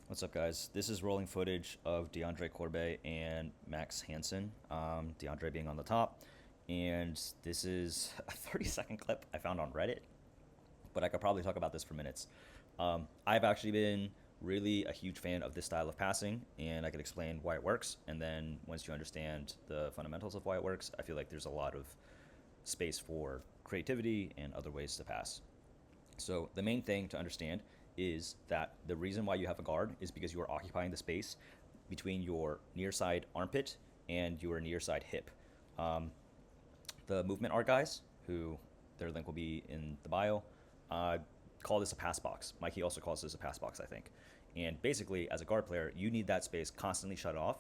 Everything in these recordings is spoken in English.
What's up, guys? This is rolling footage of Deandre Corbe and Max Hanson. Deandre being on the top, and this is a 30-second clip I found on Reddit, but I could probably talk about this for minutes. I've actually been really a huge fan of this style of passing, and I could explain why it works. And then once you understand the fundamentals of why it works, I feel like there's a lot of space for creativity and other ways to pass. So the main thing to understand is that the reason why you have a guard is because you are occupying the space between your near side armpit and your near side hip. The movement art guys, who their link will be in the bio, call this a pass box. Mikey also calls this a pass box, I think. And basically, as a guard player, you need that space constantly shut off.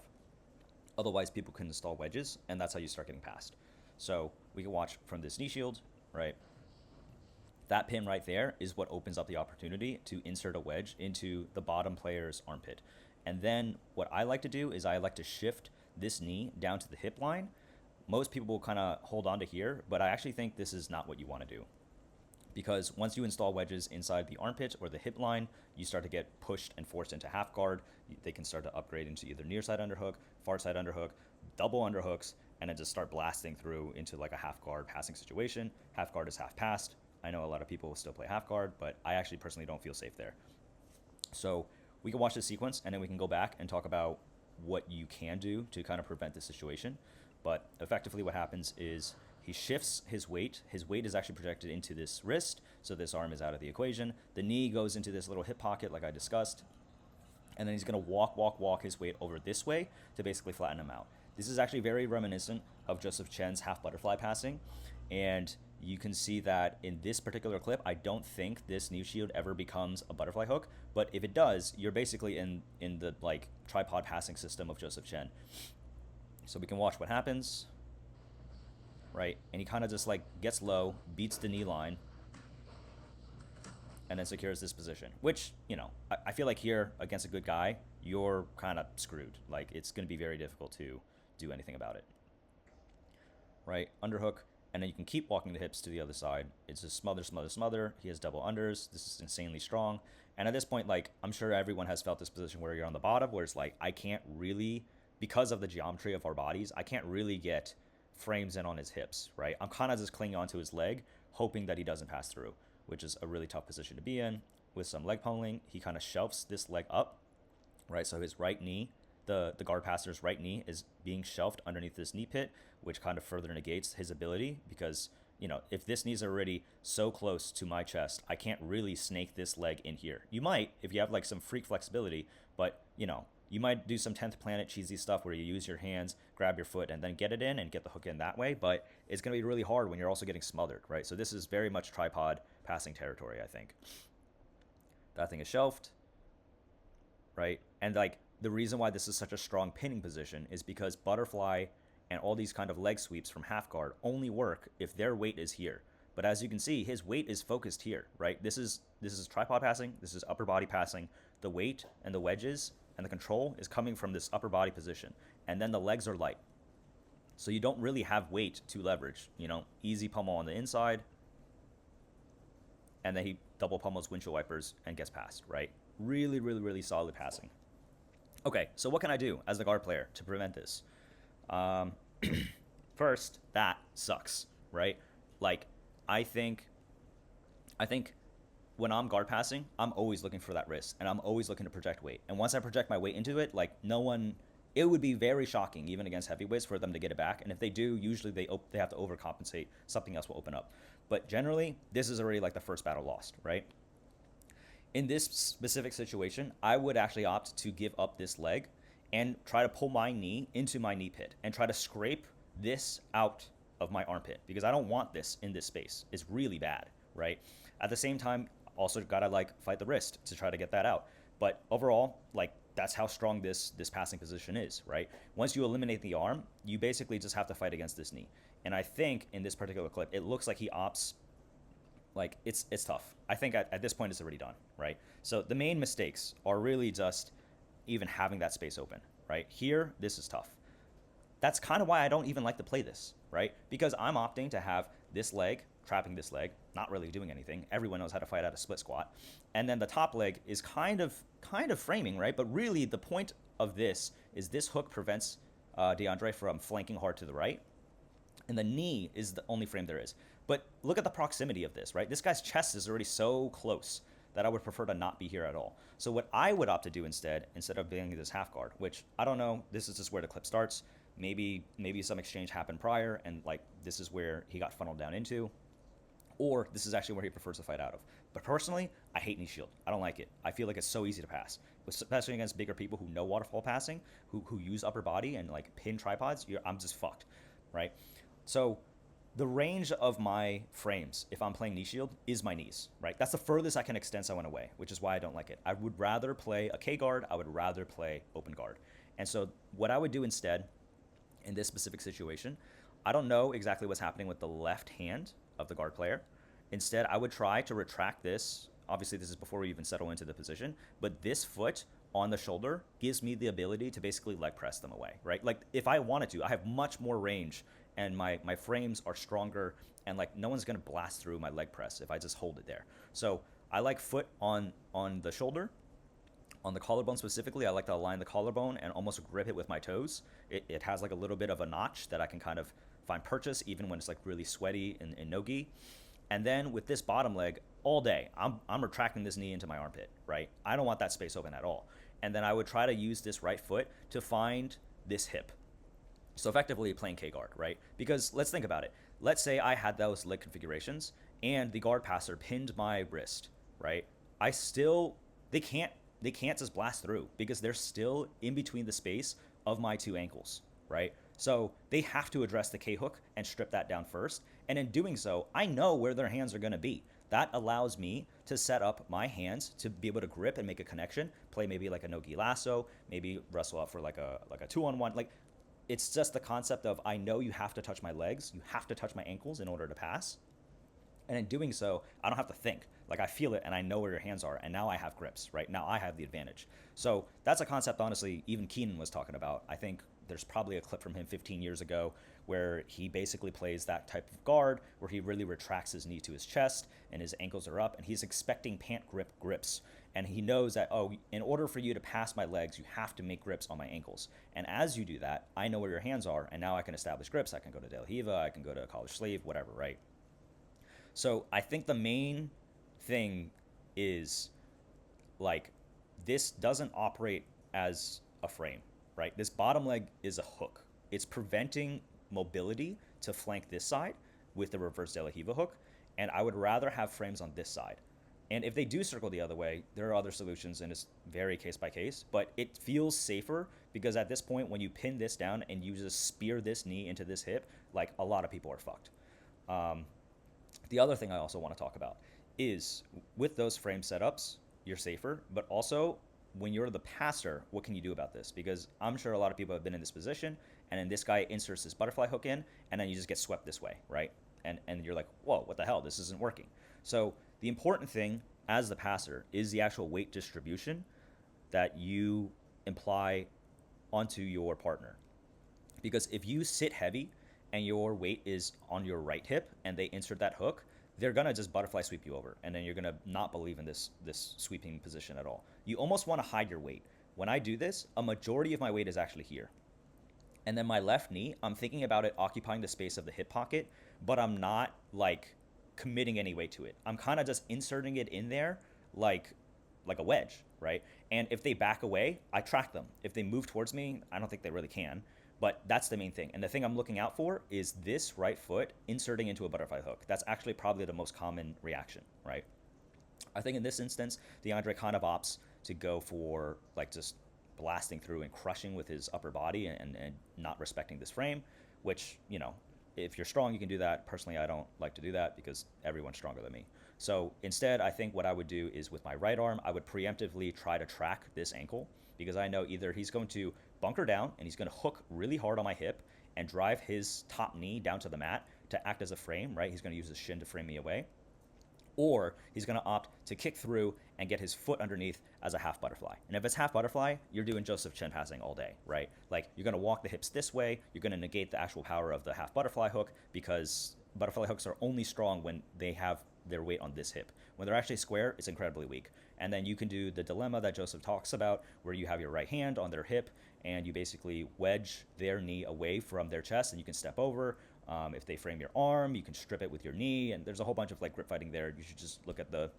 Otherwise, people can install wedges, and that's how you start getting passed. So we can watch from this knee shield, right? That pin right there is what opens up the opportunity to insert a wedge into the bottom player's armpit. And then what I like to do is I like to shift this knee down to the hip line. Most people will kind of hold on to here, but I actually think this is not what you want to do. Because once you install wedges inside the armpit or the hip line, you start to get pushed and forced into half guard. They can start to upgrade into either near side underhook, far side underhook, double underhooks, and then just start blasting through into like a half guard passing situation. Half guard is half passed. I know a lot of people will still play half guard, but I actually personally don't feel safe there. So we can watch this sequence and then we can go back and talk about what you can do to kind of prevent this situation. But effectively what happens is he shifts his weight. His weight is actually projected into this wrist, so this arm is out of the equation. The knee goes into this little hip pocket like I discussed, and then he's going to walk his weight over this way to basically flatten him out. This is actually very reminiscent of Jozef Chen's half butterfly passing, and you can see that in this particular clip, I don't think this knee shield ever becomes a butterfly hook, but if it does, you're basically in the like tripod passing system of Jozef Chen. So we can watch what happens, right? And he kind of just like gets low, beats the knee line, and then secures this position, which, you know, I feel like here against a good guy, you're kind of screwed. Like, it's going to be very difficult to do anything about it, right? Underhook, and then you can keep walking the hips to the other side. It's a smother. He has double unders. This is insanely strong. And at this point, like, I'm sure everyone has felt this position where you're on the bottom, where it's like, I can't really, because of the geometry of our bodies, I can't really get frames in on his hips, right? I'm kind of just clinging onto his leg, hoping that he doesn't pass through, which is a really tough position to be in. With some leg pummeling, he kind of shelves this leg up, right? So his right knee, the guard passer's right knee is being shelved underneath this knee pit, which kind of further negates his ability because, you know, if this knee's already so close to my chest, I can't really snake this leg in here. You might, if you have like some freak flexibility, but, you know, you might do some 10th planet cheesy stuff where you use your hands, grab your foot, and then get it in and get the hook in that way, but it's going to be really hard when you're also getting smothered, right? So this is very much tripod passing territory, I think. That thing is shelved, right? And like the reason why this is such a strong pinning position is because butterfly and all these kind of leg sweeps from half guard only work if their weight is here. But as you can see, his weight is focused here, right? This is tripod passing. This is upper body passing. The weight and the wedges and the control is coming from this upper body position. And then the legs are light. So you don't really have weight to leverage, you know, easy pummel on the inside. And then he double pummels windshield wipers and gets past, right? Really solid passing. Okay, so what can I do as the guard player to prevent this? First, that sucks, right? Like, I think when I'm guard passing, I'm always looking for that wrist, and I'm always looking to project weight. And once I project my weight into it, like it would be very shocking, even against heavyweights, for them to get it back. And if they do, usually they have to overcompensate. Something else will open up. But generally, this is already like the first battle lost, right? In this specific situation, I would actually opt to give up this leg and try to pull my knee into my knee pit and try to scrape this out of my armpit because I don't want this in this space. It's really bad, right? At the same time, also gotta like fight the wrist to try to get that out. But overall, like that's how strong this passing position is, right? Once you eliminate the arm, you basically just have to fight against this knee. And I think in this particular clip, it looks like he opts. Like, it's tough. I think at this point it's already done, right? So the main mistakes are really just even having that space open, right? Here, this is tough. That's kind of why I don't even like to play this, right? Because I'm opting to have this leg, trapping this leg, not really doing anything. Everyone knows how to fight out a split squat. And then the top leg is kind of kind of framing, right? But really, the point of this is this hook prevents Deandre from flanking hard to the right, and the knee is the only frame there is. But look at the proximity of this, right? This guy's chest is already so close that I would prefer to not be here at all. So what I would opt to do instead of being this half guard, which I don't know, this is just where the clip starts. Maybe some exchange happened prior, and like this is where he got funneled down into, or this is actually where he prefers to fight out of. But personally, I hate knee shield. I don't like it. I feel like it's so easy to pass, especially against bigger people who know waterfall passing, who use upper body and like pin tripods. I'm just fucked, right? So the range of my frames, if I'm playing knee shield, is my knees, right? That's the furthest I can extend someone away, which is why I don't like it. I would rather play a K guard. I would rather play open guard. And so what I would do instead in this specific situation, I don't know exactly what's happening with the left hand of the guard player. Instead, I would try to retract this. Obviously, this is before we even settle into the position, but this foot on the shoulder gives me the ability to basically leg press them away, right? Like if I wanted to, I have much more range and my frames are stronger, and like no one's gonna blast through my leg press if I just hold it there. So I like foot on the shoulder. On the collarbone specifically, I like to align the collarbone and almost grip it with my toes. It has like a little bit of a notch that I can kind of find purchase even when it's like really sweaty and no-gi. And then with this bottom leg, all day, I'm retracting this knee into my armpit, right? I don't want that space open at all. And then I would try to use this right foot to find this hip. So effectively playing K-guard, right? Because let's think about it. Let's say I had those leg configurations and the guard passer pinned my wrist, right? They can't just blast through because they're still in between the space of my two ankles, right? So they have to address the K-hook and strip that down first. And in doing so, I know where their hands are gonna be. That allows me to set up my hands to be able to grip and make a connection, play maybe like a no-gi lasso, maybe wrestle up for like a 2-on-1. Like it's just the concept of I know you have to touch my legs, you have to touch my ankles in order to pass. And in doing so, I don't have to think. Like I feel it and I know where your hands are, and now I have grips, right? Now I have the advantage. So that's a concept, honestly, even Keenan was talking about. I think there's probably a clip from him 15 years ago where he basically plays that type of guard where he really retracts his knee to his chest and his ankles are up and he's expecting pant grip grips. And he knows that, oh, in order for you to pass my legs, you have to make grips on my ankles. And as you do that, I know where your hands are, and now I can establish grips. I can go to De La Hiva, I can go to a college sleeve, whatever, right? So I think the main thing is, like, this doesn't operate as a frame, right? This bottom leg is a hook. It's preventing mobility to flank this side with the reverse De La Hiva hook, and I would rather have frames on this side. And if they do circle the other way, there are other solutions, and it's very case by case, but it feels safer because at this point, when you pin this down and you just spear this knee into this hip, like a lot of people are fucked. The other thing I also want to talk about is with those frame setups, you're safer, but also when you're the passer, what can you do about this? Because I'm sure a lot of people have been in this position, and then this guy inserts this butterfly hook in, and then you just get swept this way, right? And you're like, whoa, what the hell? This isn't working. So the important thing as the passer is the actual weight distribution that you imply onto your partner. Because if you sit heavy and your weight is on your right hip and they insert that hook, they're gonna just butterfly sweep you over, and then you're gonna not believe in this sweeping position at all. You almost wanna hide your weight. When I do this, a majority of my weight is actually here. And then my left knee, I'm thinking about it occupying the space of the hip pocket, but I'm not like committing any weight to it. I'm kind of just inserting it in there like a wedge, right? And if they back away, I track them. If they move towards me, I don't think they really can, but that's the main thing. And the thing I'm looking out for is this right foot inserting into a butterfly hook. That's actually probably the most common reaction, right? I think in this instance, Deandre kind of opts to go for like just blasting through and crushing with his upper body and not respecting this frame, which, you know, if you're strong, you can do that. Personally, I don't like to do that because everyone's stronger than me. So instead, I think what I would do is with my right arm, I would preemptively try to track this ankle because I know either he's going to bunker down and he's going to hook really hard on my hip and drive his top knee down to the mat to act as a frame, right? He's going to use his shin to frame me away. Or he's going to opt to kick through and get his foot underneath as a half butterfly. And if it's half butterfly, you're doing Jozef Chen passing all day, right? Like you're going to walk the hips this way. You're going to negate the actual power of the half butterfly hook because butterfly hooks are only strong when they have their weight on this hip. When they're actually square, it's incredibly weak. And then you can do the dilemma that Joseph talks about, where you have your right hand on their hip and you basically wedge their knee away from their chest, and you can step over. If they frame your arm, you can strip it with your knee, and there's a whole bunch of like grip fighting there. You should just look at the,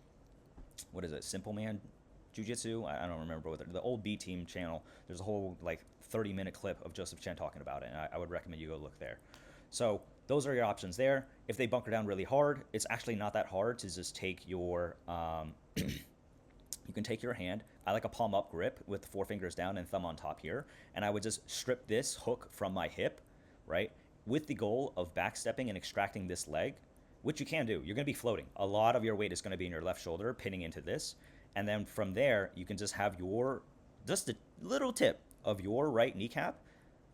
what is it, Simple Man Jiu-Jitsu? I don't remember what the old B Team channel. There's a whole like 30-minute clip of Joseph Chen talking about it, and I would recommend you go look there. So those are your options there. If they bunker down really hard, it's actually not that hard to just take your, you can take your hand. I like a palm up grip with the 4 fingers down and thumb on top here. And I would just strip this hook from my hip, right? With the goal of backstepping and extracting this leg, which you can do. You're gonna be floating. A lot of your weight is gonna be in your left shoulder, pinning into this. And then from there, you can just have just a little tip of your right kneecap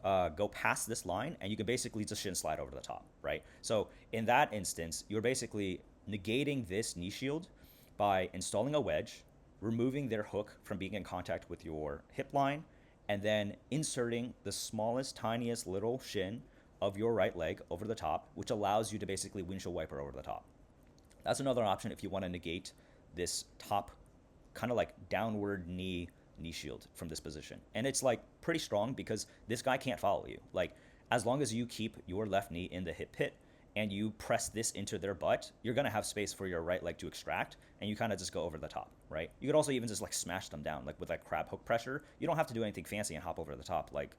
go past this line, and you can basically just shin slide over the top, right? So in that instance, you're basically negating this knee shield by installing a wedge, removing their hook from being in contact with your hip line, and then inserting the smallest, tiniest little shin of your right leg over the top, which allows you to basically windshield wiper over the top. That's another option if you want to negate this top kind of like downward knee shield from this position. And it's like pretty strong because this guy can't follow you. Like, as long as you keep your left knee in the hip pit and you press this into their butt, you're gonna have space for your right leg to extract, and you kind of just go over the top, right? You could also even just like smash them down, like with like crab hook pressure. You don't have to do anything fancy and hop over the top like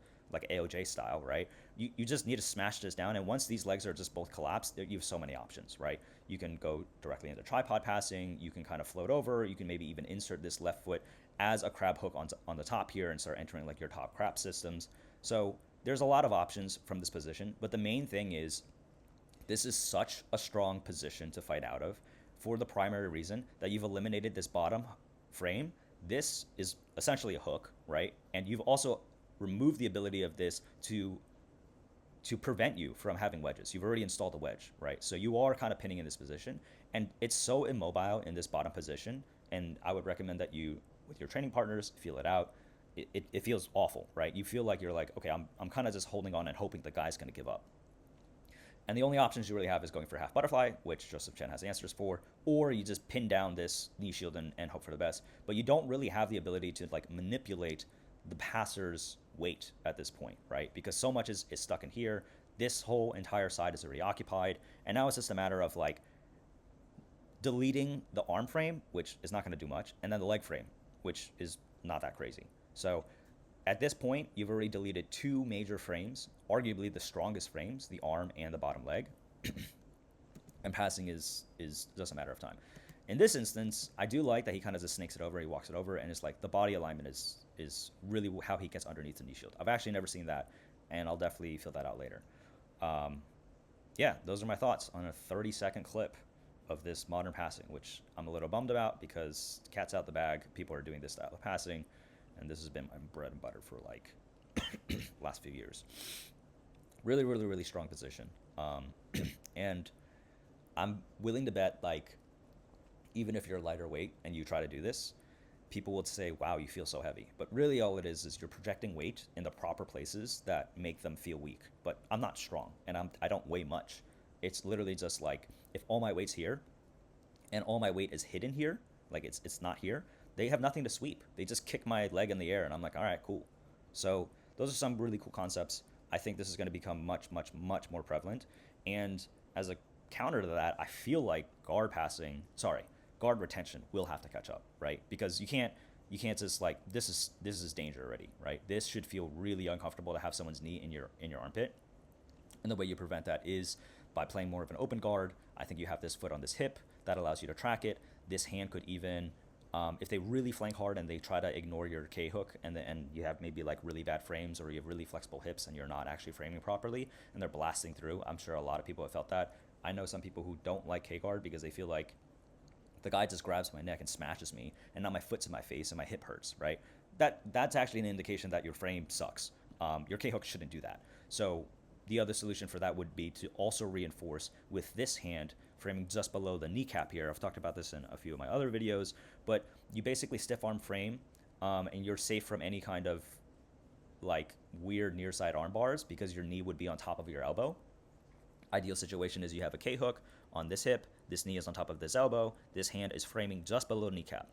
AOJ style, right? You just need to smash this down, and once these legs are just both collapsed, you have so many options, right? You can go directly into tripod passing, you can kind of float over, you can maybe even insert this left foot as a crab hook on the top here and start entering like your top crab systems. So there's a lot of options from this position, but the main thing is this is such a strong position to fight out of for the primary reason that you've eliminated this bottom frame. This is essentially a hook, right? And you've also removed the ability of this to prevent you from having wedges. You've already installed a wedge, right? So you are kind of pinning in this position, and it's so immobile in this bottom position, and I would recommend that you, with your training partners, feel it out. It feels awful, right? You feel like you're like, okay, I'm kind of just holding on and hoping the guy's going to give up. And the only options you really have is going for half butterfly, which Joseph Chen has answers for, or you just pin down this knee shield and hope for the best. But you don't really have the ability to like manipulate the passer's weight at this point, right? Because so much is stuck in here. This whole entire side is already occupied, and now it's just a matter of like deleting the arm frame, which is not going to do much, and then the leg frame, which is not that crazy. So at this point, you've already deleted 2 major frames, arguably the strongest frames, the arm and the bottom leg. And passing is just a matter of time. In this instance, I do like that he kind of just snakes it over, he walks it over, and it's like the body alignment is really how he gets underneath the knee shield. I've actually never seen that, and I'll definitely feel that out later. Yeah, those are my thoughts on a 30-second clip of this modern passing, which I'm a little bummed about because cat's out the bag. People are doing this style of passing, and this has been my bread and butter for like last few years. Really, really, really strong position. And I'm willing to bet, like, even if you're lighter weight and you try to do this, people would say, wow, you feel so heavy. But really all it is you're projecting weight in the proper places that make them feel weak. But I'm not strong, and I don't weigh much. It's literally just like, if all my weight's here and all my weight is hidden here, like it's not here, they have nothing to sweep. They just kick my leg in the air, and I'm like, all right, cool. So those are some really cool concepts. I think this is going to become much, much, much more prevalent. And as a counter to that, I feel like guard retention will have to catch up, right? Because you can't just like, this is danger already, right? This should feel really uncomfortable to have someone's knee in your armpit. And the way you prevent that is by playing more of an open guard. I think you have this foot on this hip that allows you to track it. This hand could even, if they really flank hard and they try to ignore your K hook, and you have maybe like really bad frames, or you have really flexible hips and you're not actually framing properly and they're blasting through. I'm sure a lot of people have felt that. I know some people who don't like K guard because they feel like the guy just grabs my neck and smashes me, and now my foot's in my face and my hip hurts, right? That's actually an indication that your frame sucks. Your K hook shouldn't do that. So the other solution for that would be to also reinforce with this hand framing just below the kneecap here. I've talked about this in a few of my other videos, but you basically stiff arm frame, and you're safe from any kind of like weird near side arm bars because your knee would be on top of your elbow. Ideal situation is you have a K hook on this hip, this knee is on top of this elbow, this hand is framing just below kneecap.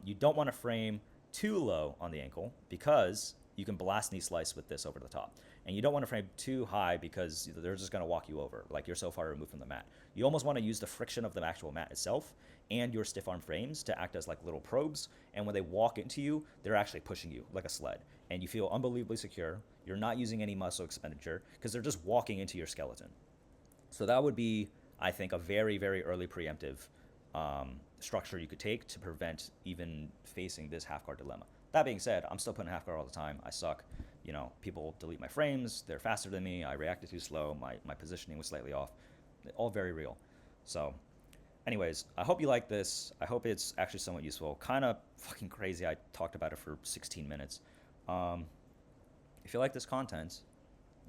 You don't want to frame too low on the ankle because you can blast knee slice with this over the top. And you don't want to frame too high because they're just going to walk you over, like you're so far removed from the mat. You almost want to use the friction of the actual mat itself and your stiff arm frames to act as like little probes. And when they walk into you, they're actually pushing you like a sled. And you feel unbelievably secure. You're not using any muscle expenditure because they're just walking into your skeleton. So that would be, I think, a very, very early preemptive structure you could take to prevent even facing this half guard dilemma. That being said, I'm still putting half guard all the time. I suck. You know, people delete my frames. They're faster than me. I reacted too slow. My positioning was slightly off. All very real. So anyways, I hope you like this. I hope it's actually somewhat useful. Kind of fucking crazy. I talked about it for 16 minutes. If you like this content,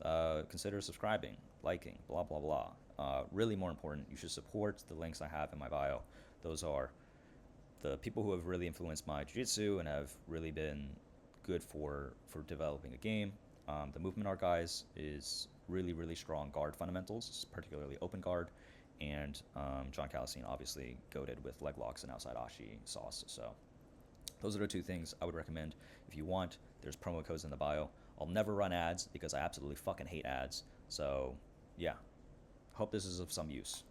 consider subscribing, liking, blah, blah, blah. Really more important, you should support the links I have in my bio. Those are the people who have really influenced my jiu-jitsu and have really been good for developing a game. The movement art guys is really, really strong guard fundamentals, particularly open guard. And Jon Calestine, obviously, goated with leg locks and outside ashi sauce. So those are the two things I would recommend if you want. There's promo codes in the bio. I'll never run ads because I absolutely fucking hate ads. So yeah, hope this is of some use.